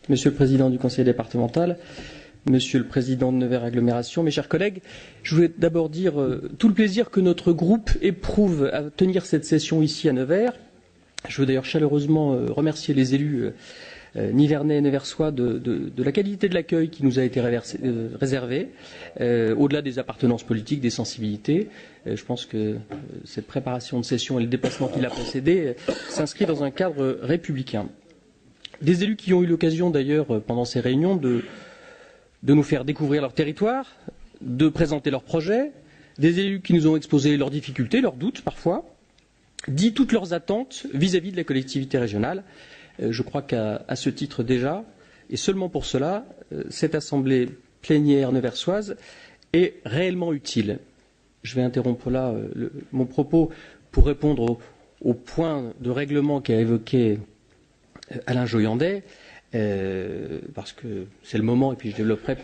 Monsieur le Président du Conseil départemental, Monsieur le Président de Nevers Agglomération, mes chers collègues, je voulais d'abord dire tout le plaisir que notre groupe éprouve à tenir cette session ici à Nevers. Je veux d'ailleurs chaleureusement remercier les élus nivernais et neversois de la qualité de l'accueil qui nous a été réservé, au-delà des appartenances politiques, des sensibilités. Je pense que cette préparation de session et le déplacement qui l'a précédé s'inscrit dans un cadre républicain. Des élus qui ont eu l'occasion d'ailleurs pendant ces réunions de nous faire découvrir leur territoire, de présenter leurs projets, des élus qui nous ont exposé leurs difficultés, leurs doutes parfois, dit toutes leurs attentes vis-à-vis de la collectivité régionale. Je crois qu'à ce titre déjà, et seulement pour cela, cette assemblée plénière neversoise est réellement utile. Je vais interrompre là mon propos pour répondre au point de règlement qu'a évoqué Alain Joyandet, parce que c'est le moment, et puis je développerai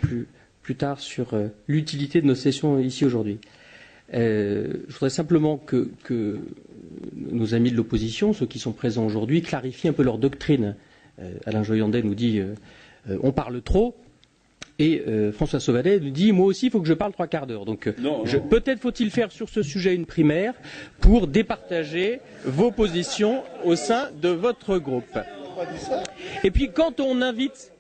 plus tard sur l'utilité de nos sessions ici aujourd'hui. Je voudrais simplement que nos amis de l'opposition, ceux qui sont présents aujourd'hui, clarifient un peu leur doctrine. Alain Joyandet nous dit on parle trop, et François Sauvadet nous dit moi aussi il faut que je parle 3/4 d'heure. Donc peut-être faut-il faire sur ce sujet une primaire pour départager vos positions au sein de votre groupe. Et puis quand on invite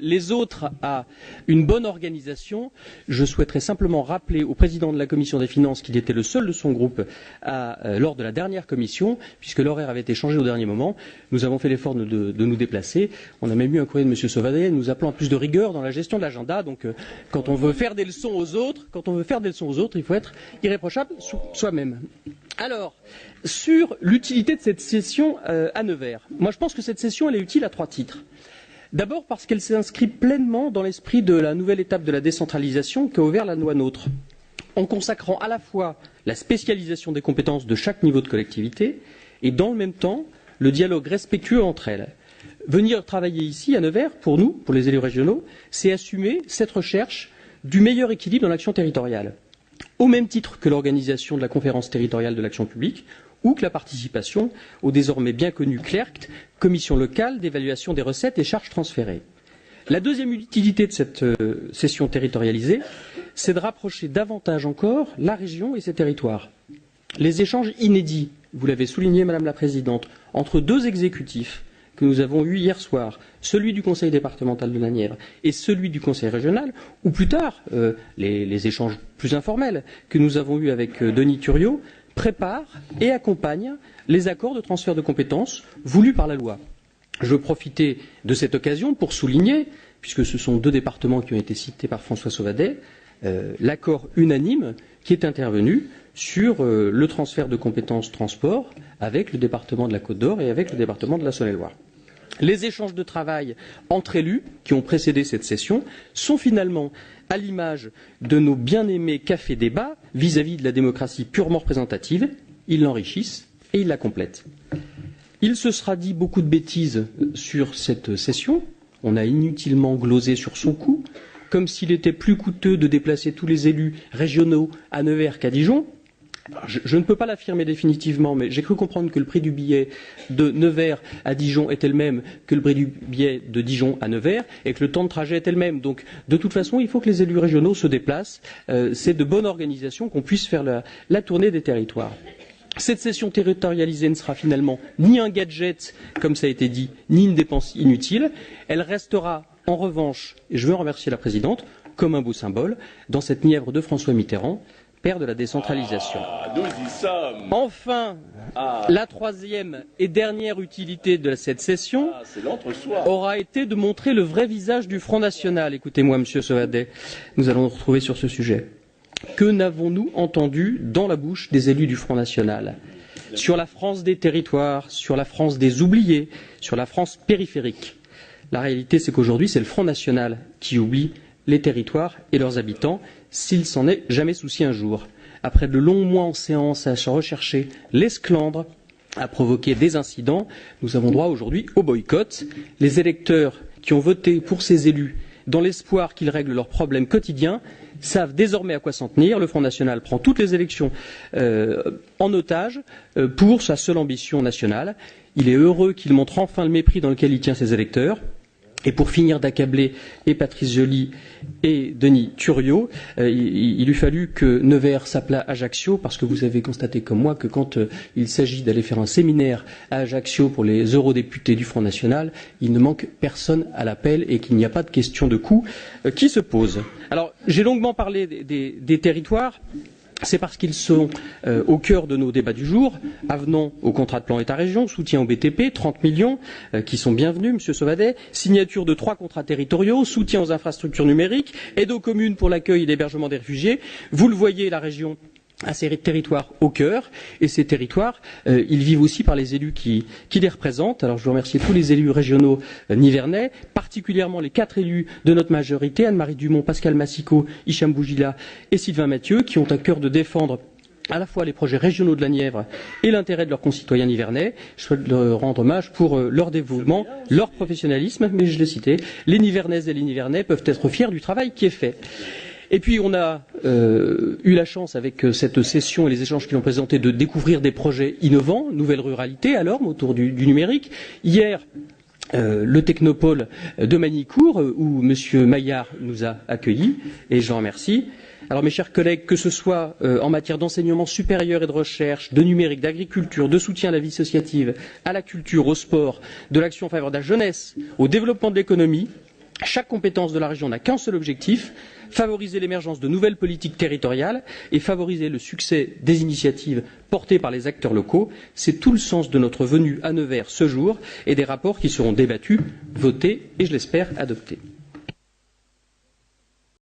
les autres à une bonne organisation, je souhaiterais simplement rappeler au président de la commission des finances qu'il était le seul de son groupe lors de la dernière commission, puisque l'horaire avait été changé au dernier moment. Nous avons fait l'effort de nous déplacer. On a même eu un courrier de M. Sauvadet nous appelant à plus de rigueur dans la gestion de l'agenda. Donc quand on veut faire des leçons aux autres, il faut être irréprochable soi-même. Alors, sur l'utilité de cette session à Nevers, moi je pense que cette session elle est utile à 3 titres. D'abord parce qu'elle s'inscrit pleinement dans l'esprit de la nouvelle étape de la décentralisation qu'a ouvert la loi NOTRe, en consacrant à la fois la spécialisation des compétences de chaque niveau de collectivité et dans le même temps le dialogue respectueux entre elles. Venir travailler ici à Nevers, pour nous, pour les élus régionaux, c'est assumer cette recherche du meilleur équilibre dans l'action territoriale, au même titre que l'organisation de la conférence territoriale de l'action publique ou que la participation au désormais bien connu CLERCT, commission locale d'évaluation des recettes et charges transférées. La deuxième utilité de cette session territorialisée, c'est de rapprocher davantage encore la région et ses territoires. Les échanges inédits, vous l'avez souligné Madame la Présidente, entre 2 exécutifs que nous avons eus hier soir, celui du Conseil départemental de la Nièvre et celui du Conseil régional, ou plus tard les échanges plus informels que nous avons eus avec Denis Thuriot, prépare et accompagne les accords de transfert de compétences voulus par la loi. Je veux profiter de cette occasion pour souligner, puisque ce sont 2 départements qui ont été cités par François Sauvadet, l'accord unanime qui est intervenu sur le transfert de compétences transport avec le département de la Côte d'Or et avec le département de la Saône-et-Loire. Les échanges de travail entre élus qui ont précédé cette session sont finalement à l'image de nos bien-aimés cafés-débats vis-à-vis de la démocratie purement représentative. Ils l'enrichissent et ils la complètent. Il se sera dit beaucoup de bêtises sur cette session. On a inutilement glosé sur son coût, comme s'il était plus coûteux de déplacer tous les élus régionaux à Nevers qu'à Dijon. Je ne peux pas l'affirmer définitivement, mais j'ai cru comprendre que le prix du billet de Nevers à Dijon était le même que le prix du billet de Dijon à Nevers et que le temps de trajet était le même. Donc, de toute façon, il faut que les élus régionaux se déplacent. C'est de bonne organisation qu'on puisse faire la tournée des territoires. Cette session territorialisée ne sera finalement ni un gadget, comme ça a été dit, ni une dépense inutile. Elle restera, en revanche, et je veux en remercier la Présidente, comme un beau symbole, dans cette Nièvre de François Mitterrand, père de la décentralisation. Nous y sommes. Enfin, la 3e et dernière utilité de cette session aura été de montrer le vrai visage du Front National. Écoutez-moi, Monsieur Sauvadet, nous allons nous retrouver sur ce sujet. Que n'avons-nous entendu dans la bouche des élus du Front National sur la France des territoires, sur la France des oubliés, sur la France périphérique? La réalité, c'est qu'aujourd'hui, c'est le Front National qui oublie les territoires et leurs habitants, s'il s'en est jamais soucié un jour. Après de longs mois en séance à rechercher l'esclandre, à provoquer des incidents, nous avons droit aujourd'hui au boycott. Les électeurs qui ont voté pour ces élus dans l'espoir qu'ils règlent leurs problèmes quotidiens savent désormais à quoi s'en tenir. Le Front National prend toutes les élections en otage pour sa seule ambition nationale. Il est heureux qu'il montre enfin le mépris dans lequel il tient ses électeurs. Et pour finir d'accabler et Patrice Joly et Denis Turriot, il eût fallu que Nevers s'appelât Ajaccio, parce que vous avez constaté comme moi que quand il s'agit d'aller faire un séminaire à Ajaccio pour les eurodéputés du Front National, il ne manque personne à l'appel et qu'il n'y a pas de question de coût qui se pose. Alors, j'ai longuement parlé des territoires. C'est parce qu'ils sont au cœur de nos débats du jour. Avenant au contrat de plan État-région, soutien au BTP, 30 millions qui sont bienvenus, Monsieur Sauvadet, signature de 3 contrats territoriaux, soutien aux infrastructures numériques, aide aux communes pour l'accueil et l'hébergement des réfugiés. Vous le voyez, la région a ces territoires au cœur, et ces territoires, ils vivent aussi par les élus qui les représentent. Alors je veux remercier tous les élus régionaux nivernais, particulièrement les 4 élus de notre majorité, Anne-Marie Dumont, Pascal Massicot, Hicham Bougila et Sylvain Mathieu, qui ont à cœur de défendre à la fois les projets régionaux de la Nièvre et l'intérêt de leurs concitoyens nivernais. Je souhaite leur rendre hommage pour leur dévouement, leur professionnalisme, mais je l'ai cité, les Nivernaises et les Nivernais peuvent être fiers du travail qui est fait. Et puis on a eu la chance avec cette session et les échanges qui l'ont présenté de découvrir des projets innovants, nouvelle ruralité à l'Orme autour du numérique. Hier, le Technopole de Magny-Cours, où M. Maillard nous a accueillis, et j'en remercie. Alors mes chers collègues, que ce soit en matière d'enseignement supérieur et de recherche, de numérique, d'agriculture, de soutien à la vie associative, à la culture, au sport, de l'action en faveur de la jeunesse, au développement de l'économie, chaque compétence de la région n'a qu'un seul objectif, favoriser l'émergence de nouvelles politiques territoriales et favoriser le succès des initiatives portées par les acteurs locaux. C'est tout le sens de notre venue à Nevers ce jour et des rapports qui seront débattus, votés et, je l'espère, adoptés.